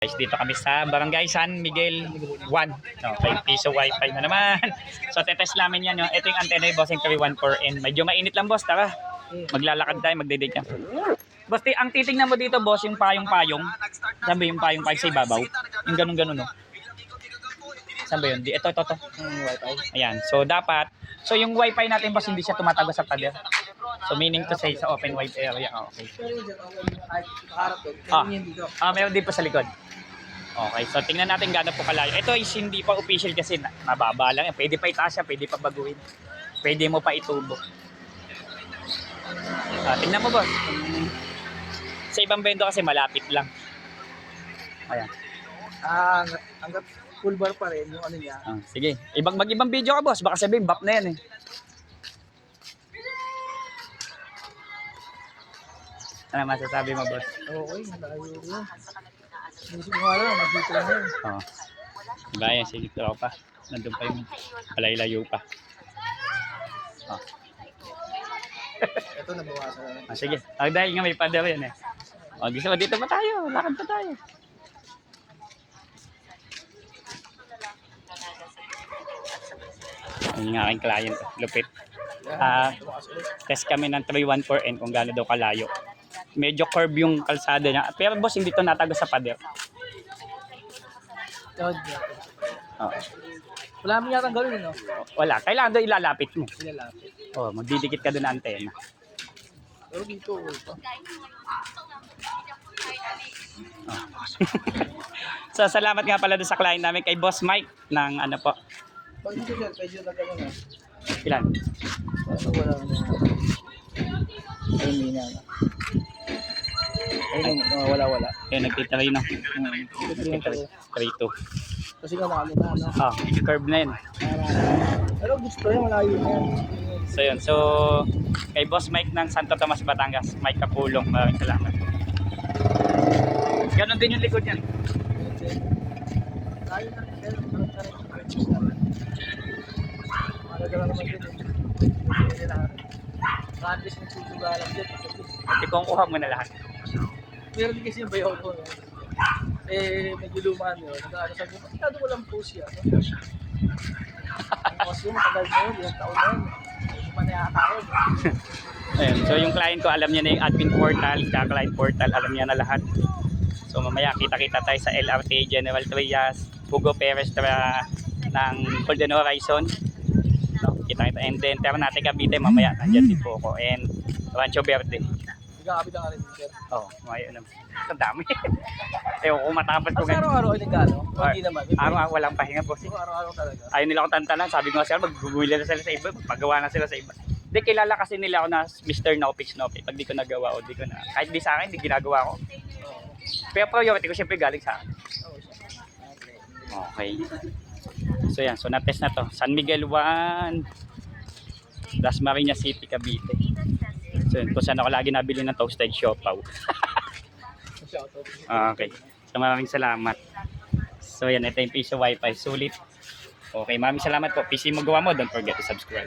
Guys, dito kami sa Barangay San Miguel 1. Okay, piso wifi na naman. So, tetest namin yan. Ito yung antenna yung Bossing 314N. Medyo mainit lang, boss. Tara, maglalakad tayo, magdidate ka. Boss, ang titingnan mo dito, boss, yung payong-payong. Saan ba yung payong-payong sa ibabaw? Yung ganun-ganun, no? Saan ba yun? Ito. Wi-Fi. Ayan. So, dapat. So, yung wifi natin, boss, hindi siya tumatago sa pader. So, meaning to say, sa open wide area. Okay. Meron din pa sa likod. Okay, so tingnan natin gaano po kalayo. Ito is hindi pa official kasi mababa lang yan. Pwede pa itaas siya, pwede pa baguhin. Pwede mo pa itubo. Tingnan mo, boss. Sa ibang bendo kasi malapit lang. Ayan. Hanggat full bar pa rin yung ano niya. Sige, mag-ibang video ka, boss. Baka sabihin, bap na yan eh. Ano masasabi mo, boss? Okay, malayo yun. Hindi ko nga lang, nandito lang yun. Oo. Diba yan, sige, tropa. Nandun pa yung palay-layo pa. Ito, nabawasan na. Sige, dahil nga may pader yan eh. Gusto mo, dito pa tayo, lakad pa tayo. Ayun yung aking client, lupit. Test kami ng 314N kung gaano daw kalayo. Medyo curve yung kalsada niya. Pero boss, hindi to natago sa pader. Wala mo yata gawin, no? Wala. Kailangan doon ilalapit mo. Ilalapit. Magdidikit ka doon ng antena. Pero dito, So, salamat nga pala doon sa client namin kay Boss Mike ng ano po. Pag dito sir, medyo nagano na. Ilan? Wala na. Ayun, mina na. Ayun, wala. Kaya nagtitry no. Nagtitry. 3-2. Kasi nga nakalo na, no? Curve na yun. Pero gusto yun, malayo na yan. So yun. So, kay Boss Mike ng Santo Tomas, Batangas. Mike Kapulong. Maraming salamat. Ganon din yung likod niyan. Tayo na rin, mahalaga lang naman din. Practice ng susugalan dyan. Ikaw kuha mo na lahat. Meron din kasi yung bayaw ko. No? Medyo lumaan yun. Nag-ano sabi ko, masyado ko lang po siya. No? Kasi yun, matagal na yun, ilang taon na yun. Hindi pa nayata yun. Ayun. So yung client ko, alam niya na yung admin portal, client portal, alam niya na lahat. So mamaya kita-kita tayo sa LRT General Trias, Hugo Perez ng Golden Horizon. No, kita-kita. And then Ternate Cavite, mamaya nandiyan din po ako. And Rancho Verde. Nagkakabit ang rin, sir. Ngayon naman. Ang dami. Kung matapos ko ganyan. Araw-araw ay nagkano? Hindi naman. Araw-araw walang pahinga, boss. Araw-araw talaga. Ayaw nila akong tantanan. Sabi ko nga sila, magbubuli na sila sa iba. Magpagawa na sila sa iba. Hindi, kilala kasi nila ako na Mr. Nopix Nopi. Pag di ko nagawa o di ko na. Kahit di sa akin, di ginagawa ko. Pero priority ko siyempre galing sa akin. Okay. So yan, so na-test na to. San Miguel 1, Dasmariñas City, Cavite. So yun, kung saan ako lagi nabili ng toasted siopaw. Okay. So maraming salamat. So yan, ito yung piso wifi. Sulit. Okay, maraming salamat po. PC mo gawa mo, don't forget to subscribe.